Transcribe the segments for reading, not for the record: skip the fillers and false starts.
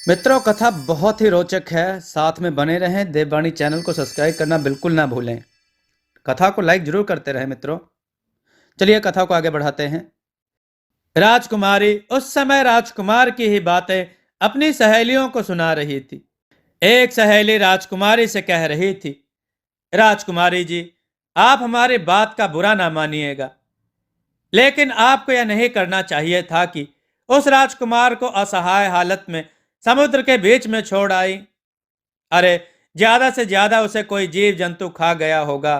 मित्रों, कथा बहुत ही रोचक है। साथ में बने रहें। देववाणी चैनल को सब्सक्राइब करना बिल्कुल ना भूलें। कथा को लाइक जरूर करते रहें मित्रों। चलिए कथा को आगे बढ़ाते हैं। राजकुमारी उस समय राजकुमार की ही बातें अपनी सहेलियों को सुना रही थी। एक सहेली राजकुमारी से कह रही थी, राजकुमारी जी, आप हमारी बात का बुरा ना मानिएगा, लेकिन आपको यह नहीं करना चाहिए था कि उस राजकुमार को असहाय हालत में समुद्र के बीच में छोड़ आई। अरे, ज्यादा से ज्यादा उसे कोई जीव जंतु खा गया होगा।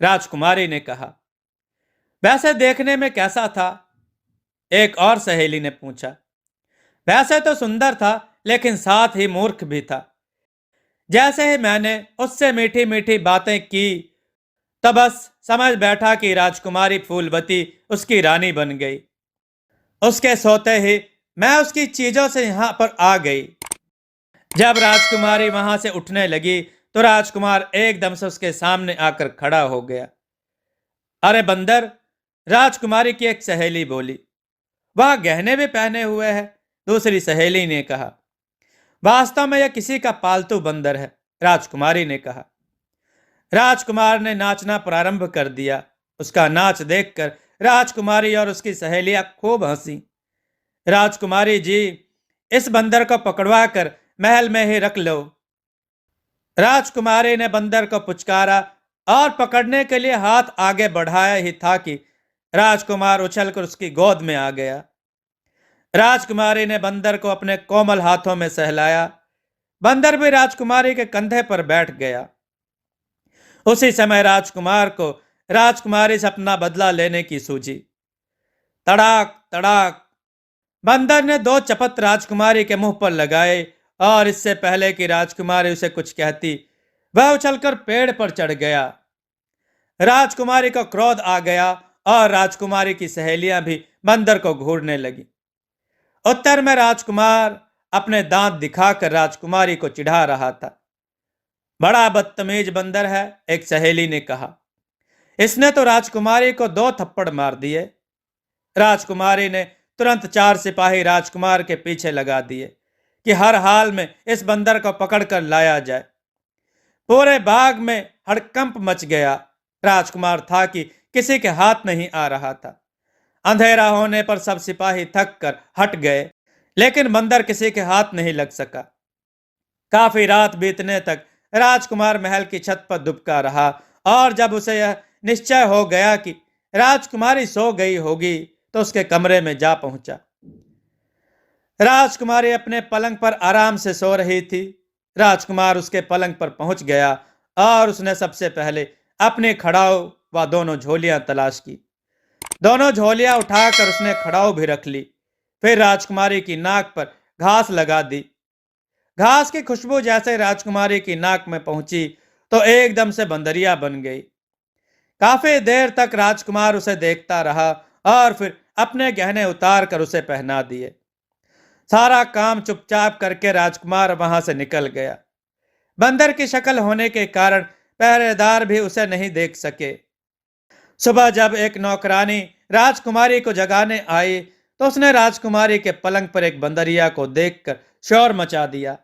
राजकुमारी ने कहा। वैसे देखने में कैसा था? एक और सहेली ने पूछा। वैसे तो सुंदर था, लेकिन साथ ही मूर्ख भी था। जैसे ही मैंने उससे मीठी मीठी बातें की, तब बस समझ बैठा कि राजकुमारी फूलवती उसकी रानी बन गई। उसके सोते ही मैं उसकी चीजों से यहां पर आ गई। जब राजकुमारी वहां से उठने लगी तो राजकुमार एकदम से उसके सामने आकर खड़ा हो गया। अरे बंदर, राजकुमारी की एक सहेली बोली। वह गहने भी पहने हुए है, दूसरी सहेली ने कहा। वास्तव में यह किसी का पालतू बंदर है, राजकुमारी ने कहा। राजकुमार ने नाचना प्रारंभ कर दिया। उसका नाच देखकर राजकुमारी और उसकी सहेलियां खूब हंसी। राजकुमारी जी, इस बंदर को पकड़वा कर महल में ही रख लो। राजकुमारी ने बंदर को पुचकारा और पकड़ने के लिए हाथ आगे बढ़ाया ही था कि राजकुमार उछलकर उसकी गोद में आ गया। राजकुमारी ने बंदर को अपने कोमल हाथों में सहलाया। बंदर भी राजकुमारी के कंधे पर बैठ गया। उसी समय राजकुमार को राजकुमारी से अपना बदला लेने की सूझी। तड़ाक तड़ाक बंदर ने दो चपत राजकुमारी के मुंह पर लगाए, और इससे पहले कि राजकुमारी उसे कुछ कहती, वह उछलकर पेड़ पर चढ़ गया। राजकुमारी को क्रोध आ गया और राजकुमारी की सहेलियां भी बंदर को घूरने लगी। उत्तर में राजकुमार अपने दांत दिखाकर राजकुमारी को चिढ़ा रहा था। बड़ा बदतमीज बंदर है, एक सहेली ने कहा। इसने तो राजकुमारी को दो थप्पड़ मार दिए। राजकुमारी ने तुरंत चार सिपाही राजकुमार के पीछे लगा दिए कि हर हाल में इस बंदर को पकड़कर लाया जाए। पूरे बाग में हड़कंप मच गया। राजकुमार था कि किसी के हाथ नहीं आ रहा था। अंधेरा होने पर सब सिपाही थक कर हट गए, लेकिन बंदर किसी के हाथ नहीं लग सका। काफी रात बीतने तक राजकुमार महल की छत पर दुबका रहा, और जब उसे यह निश्चय हो गया कि राजकुमारी सो गई होगी तो उसके कमरे में जा पहुंचा। राजकुमारी अपने पलंग पर आराम से सो रही थी। राजकुमार उसके पलंग पर पहुंच गया और उसने सबसे पहले अपने खड़ाऊ व दोनों झोलियां तलाश की। दोनों झोलियां उठाकर उसने खड़ाऊ भी रख ली। फिर राजकुमारी की नाक पर घास लगा दी। घास की खुशबू जैसे राजकुमारी की नाक में पहुंची तो एकदम से बंदरिया बन गई। काफी देर तक राजकुमार उसे देखता रहा और फिर अपने गहने उतार कर उसे पहना दिए। सारा काम चुपचाप करके राजकुमार वहां से निकल गया। बंदर की शक्ल होने के कारण पहरेदार भी उसे नहीं देख सके। सुबह जब एक नौकरानी राजकुमारी को जगाने आई तो उसने राजकुमारी के पलंग पर एक बंदरिया को देखकर शोर मचा दिया।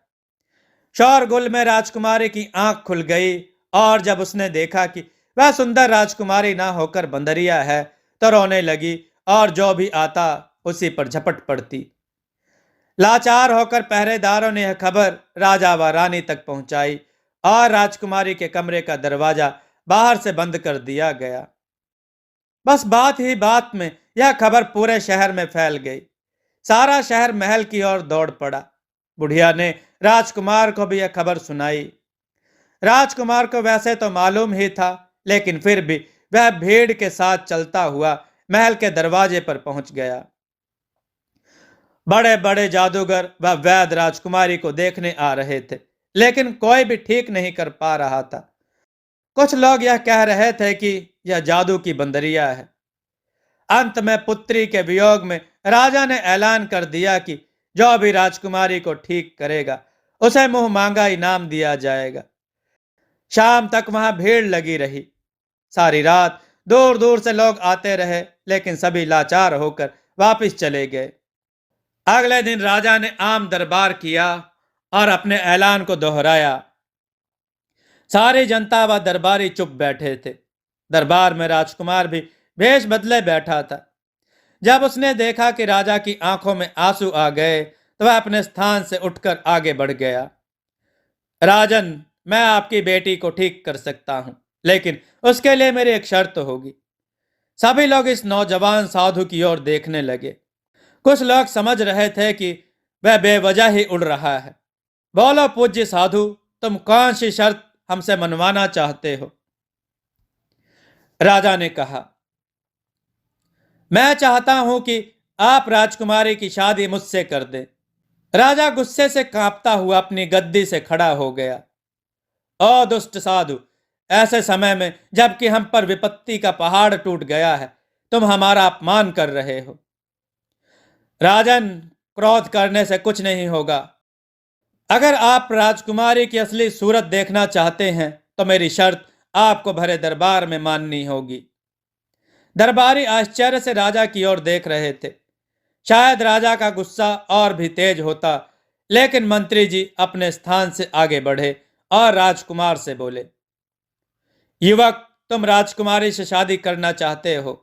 शोरगुल में राजकुमारी की आंख खुल गई, और जब उसने देखा कि वह सुंदर राजकुमारी ना होकर बंदरिया है तो रोने लगी और जो भी आता उसी पर झपट पड़ती। लाचार होकर पहरेदारों ने यह खबर राजा व रानी तक पहुंचाई और राजकुमारी के कमरे का दरवाजा बाहर से बंद कर दिया गया। बस बात ही बात में यह खबर पूरे शहर में फैल गई। सारा शहर महल की ओर दौड़ पड़ा। बुढ़िया ने राजकुमार को भी यह खबर सुनाई। राजकुमार को वैसे तो मालूम ही था, लेकिन फिर भी वह भीड़ के साथ चलता हुआ महल के दरवाजे पर पहुंच गया। बड़े बड़े जादूगर व वैद्य राजकुमारी को देखने आ रहे थे, लेकिन कोई भी ठीक नहीं कर पा रहा था। कुछ लोग यह कह रहे थे कि यह जादू की बंदरिया है। अंत में पुत्री के वियोग में राजा ने ऐलान कर दिया कि जो भी राजकुमारी को ठीक करेगा उसे मुंह मांगा इनाम दिया जाएगा। शाम तक वहां भीड़ लगी रही। सारी रात दूर दूर से लोग आते रहे, लेकिन सभी लाचार होकर वापस चले गए। अगले दिन राजा ने आम दरबार किया और अपने ऐलान को दोहराया। सारी जनता व दरबारी चुप बैठे थे। दरबार में राजकुमार भी भेष बदले बैठा था। जब उसने देखा कि राजा की आंखों में आंसू आ गए तो वह अपने स्थान से उठकर आगे बढ़ गया। राजन, मैं आपकी बेटी को ठीक कर सकता हूं, लेकिन उसके लिए मेरी एक शर्त होगी। सभी लोग इस नौजवान साधु की ओर देखने लगे। कुछ लोग समझ रहे थे कि वह बेवजह ही उड़ रहा है। बोलो पूज्य साधु, तुम कौन सी शर्त हमसे मनवाना चाहते हो? राजा ने कहा, मैं चाहता हूं कि आप राजकुमारी की शादी मुझसे कर दें। राजा गुस्से से कांपता हुआ अपनी गद्दी से खड़ा हो गया। ओ दुष्ट साधु, ऐसे समय में जबकि हम पर विपत्ति का पहाड़ टूट गया है, तुम हमारा अपमान कर रहे हो। राजन, क्रोध करने से कुछ नहीं होगा। अगर आप राजकुमारी की असली सूरत देखना चाहते हैं तो मेरी शर्त आपको भरे दरबार में माननी होगी। दरबारी आश्चर्य से राजा की ओर देख रहे थे। शायद राजा का गुस्सा और भी तेज होता, लेकिन मंत्री जी अपने स्थान से आगे बढ़े और राजकुमार से बोले, युवक, तुम राजकुमारी से शादी करना चाहते हो,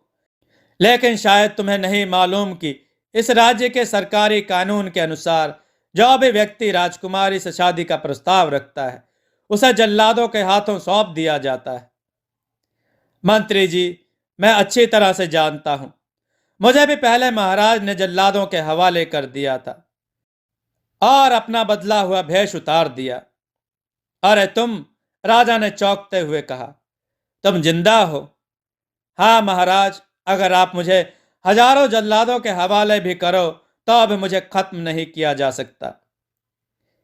लेकिन शायद तुम्हें नहीं मालूम कि इस राज्य के सरकारी कानून के अनुसार जो भी व्यक्ति राजकुमारी से शादी का प्रस्ताव रखता है उसे जल्लादों के हाथों सौंप दिया जाता है। मंत्री जी, मैं अच्छी तरह से जानता हूं। मुझे भी पहले महाराज ने जल्लादों के हवाले कर दिया था और अपना बदला हुआ भेष उतार दिया। अरे तुम, राजा ने चौंकते हुए कहा, तुम जिंदा हो? हाँ महाराज, अगर आप मुझे हजारों जल्लादों के हवाले भी करो तो अब मुझे खत्म नहीं किया जा सकता।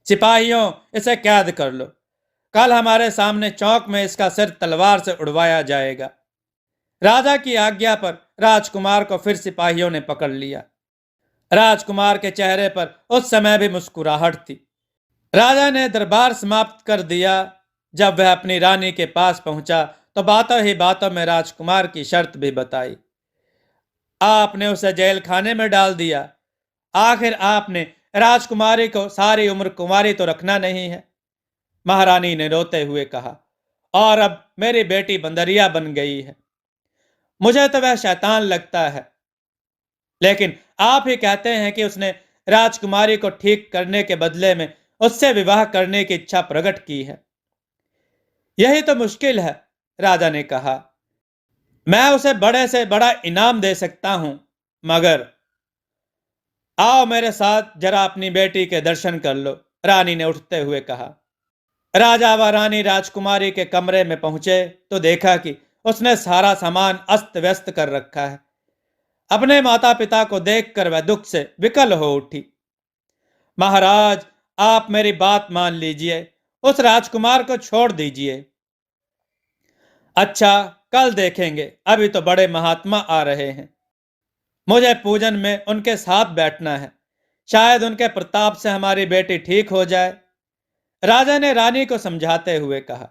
सिपाहियों, इसे कैद कर लो। कल हमारे सामने चौक में इसका सिर तलवार से उड़वाया जाएगा। राजा की आज्ञा पर राजकुमार को फिर सिपाहियों ने पकड़ लिया। राजकुमार के चेहरे पर उस समय भी मुस्कुराहट थी। राजा ने दरबार समाप्त कर दिया। जब वह अपनी रानी के पास पहुंचा तो बातों ही बातों में राजकुमार की शर्त भी बताई। आपने उसे जेल खाने में डाल दिया। आखिर आपने राजकुमारी को सारी उम्र कुंवारी तो रखना नहीं है। महारानी ने रोते हुए कहा, और अब मेरी बेटी बंदरिया बन गई है। मुझे तो वह शैतान लगता है, लेकिन आप ही कहते हैं कि उसने राजकुमारी को ठीक करने के बदले में उससे विवाह करने की इच्छा प्रकट की है। यही तो मुश्किल है, राजा ने कहा। मैं उसे बड़े से बड़ा इनाम दे सकता हूं, मगर आओ मेरे साथ जरा अपनी बेटी के दर्शन कर लो, रानी ने उठते हुए कहा। राजा व रानी राजकुमारी के कमरे में पहुंचे तो देखा कि उसने सारा सामान अस्त व्यस्त कर रखा है। अपने माता पिता को देखकर वह दुख से विकल हो उठी। महाराज, आप मेरी बात मान लीजिए, उस राजकुमार को छोड़ दीजिए। अच्छा, कल देखेंगे, अभी तो बड़े महात्मा आ रहे हैं। मुझे पूजन में उनके साथ बैठना है। शायद उनके प्रताप से हमारी बेटी ठीक हो जाए। राजा ने रानी को समझाते हुए कहा।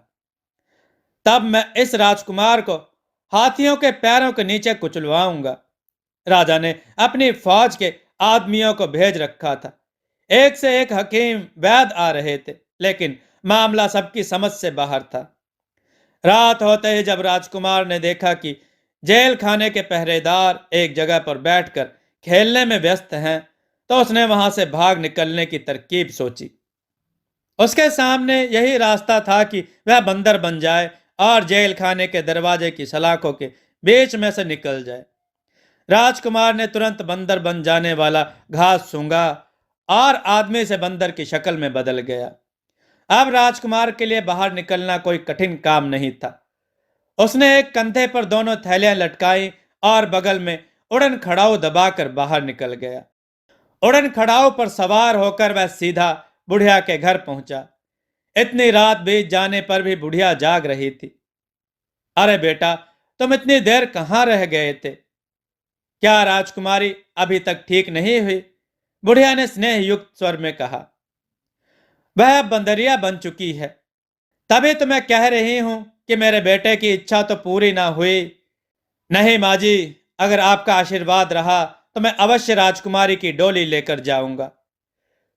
तब मैं इस राजकुमार को हाथियों के पैरों के नीचे कुचलवाऊंगा। राजा ने अपनी फौज के आदमियों को भेज रखा था। एक से एक हकीम वैद आ रहे थे, लेकिन मामला सबकी समझ से बाहर था। रात होते ही जब राजकुमार ने देखा कि जेल खाने के पहरेदार एक जगह पर बैठकर खेलने में व्यस्त हैं, तो उसने वहां से भाग निकलने की तरकीब सोची। उसके सामने यही रास्ता था कि वह बंदर बन जाए और जेल खाने के दरवाजे की सलाखों के बीच में से निकल जाए। राजकुमार ने तुरंत बंदर बन जाने वाला घास सूंघा और आदमी से बंदर की शक्ल में बदल गया। अब राजकुमार के लिए बाहर निकलना कोई कठिन काम नहीं था। उसने एक कंधे पर दोनों थैलियां लटकाई और बगल में उड़न खड़ाऊ दबाकर बाहर निकल गया। उड़न खड़ाऊ पर सवार होकर वह सीधा बुढ़िया के घर पहुंचा। इतनी रात बीत जाने पर भी बुढ़िया जाग रही थी। अरे बेटा, तुम इतनी देर कहां रह गए थे? क्या राजकुमारी अभी तक ठीक नहीं हुई? बुढ़िया ने स्नेह युक्त स्वर में कहा। वह अब बंदरिया बन चुकी है। तभी तो मैं कह रही हूं कि मेरे बेटे की इच्छा तो पूरी ना हुई। नहीं माँ जी, अगर आपका आशीर्वाद रहा तो मैं अवश्य राजकुमारी की डोली लेकर जाऊंगा।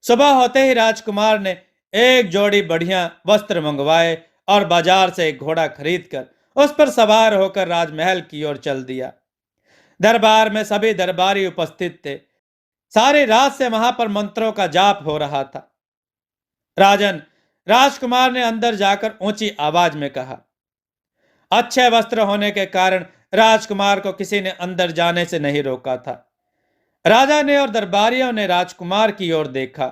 सुबह होते ही राजकुमार ने एक जोड़ी बढ़िया वस्त्र मंगवाए और बाजार से एक घोड़ा खरीदकर उस पर सवार होकर राजमहल की ओर चल दिया। दरबार में सभी दरबारी उपस्थित थे। सारी रात से वहां पर मंत्रों का जाप हो रहा था। राजन, राजकुमार ने अंदर जाकर ऊंची आवाज में कहा। अच्छे वस्त्र होने के कारण राजकुमार को किसी ने अंदर जाने से नहीं रोका था। राजा ने और दरबारियों ने राजकुमार की ओर देखा।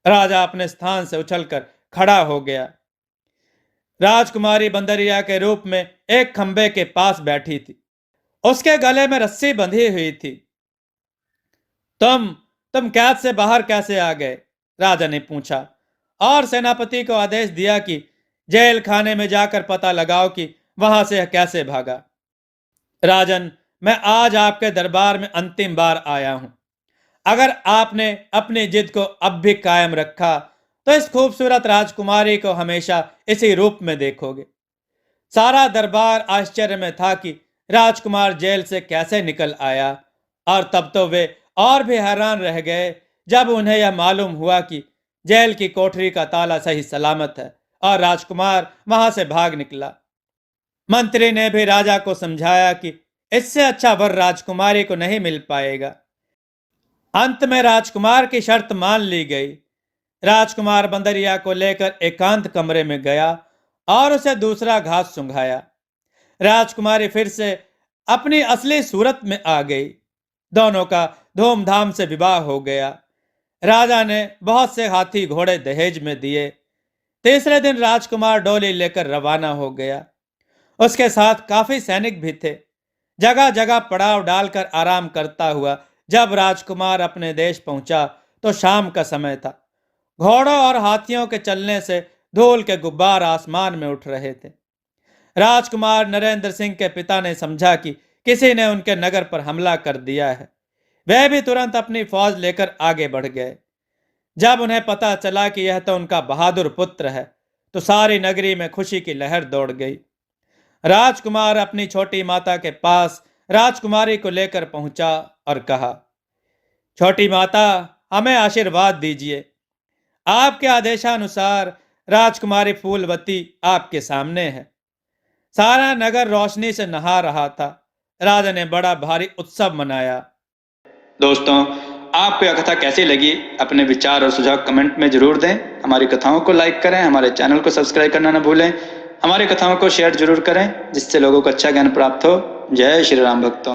राजा अपने स्थान से उछलकर खड़ा हो गया। राजकुमारी बंदरिया के रूप में एक खंबे के पास बैठी थी। उसके गले में रस्सी बंधी हुई थी। तुम कैद से बाहर कैसे आ गए? राजा ने पूछा और सेनापति को आदेश दिया कि जेल खाने में जाकर पता लगाओ कि वहां से कैसे भागा। राजन, मैं आज आपके दरबार में अंतिम बार आया हूं। अगर आपने अपनी जिद को अब भी कायम रखा तो इस खूबसूरत राजकुमारी को हमेशा इसी रूप में देखोगे। सारा दरबार आश्चर्य में था कि राजकुमार जेल से कैसे निकल आया, और तब तो वे और भी हैरान रह गए जब उन्हें यह मालूम हुआ कि जेल की कोठरी का ताला सही सलामत है और राजकुमार वहां से भाग निकला। मंत्री ने भी राजा को समझाया कि इससे अच्छा वर राजकुमारी को नहीं मिल पाएगा। अंत में राजकुमार की शर्त मान ली गई। राजकुमार बंदरिया को लेकर एकांत कमरे में गया और उसे दूसरा घास सुंघाया। राजकुमारी फिर से अपनी असली सूरत में आ गई। दोनों का धूमधाम से विवाह हो गया। राजा ने बहुत से हाथी घोड़े दहेज में दिए। तीसरे दिन राजकुमार डोली लेकर रवाना हो गया। उसके साथ काफी सैनिक भी थे। जगह जगह पड़ाव डालकर आराम करता हुआ जब राजकुमार अपने देश पहुंचा तो शाम का समय था। घोड़ों और हाथियों के चलने से धूल के गुब्बार आसमान में उठ रहे थे। राजकुमार नरेंद्र सिंह के पिता ने समझा कि किसी ने उनके नगर पर हमला कर दिया है। वे भी तुरंत अपनी फौज लेकर आगे बढ़ गए। जब उन्हें पता चला कि यह तो उनका बहादुर पुत्र है तो सारी नगरी में खुशी की लहर दौड़ गई। राजकुमार अपनी छोटी माता के पास राजकुमारी को लेकर पहुंचा और कहा, छोटी माता, हमें आशीर्वाद दीजिए। आपके आदेशानुसार राजकुमारी फूलवती आपके सामने है। सारा नगर रोशनी से नहा रहा था। राजा ने बड़ा भारी उत्सव मनाया। दोस्तों, आपको यह कथा कैसी लगी? अपने विचार और सुझाव कमेंट में जरूर दें। हमारी कथाओं को लाइक करें, हमारे चैनल को सब्सक्राइब करना न भूलें। हमारी कथाओं को शेयर जरूर करें जिससे लोगों को अच्छा ज्ञान प्राप्त हो। जय श्री राम भक्तों।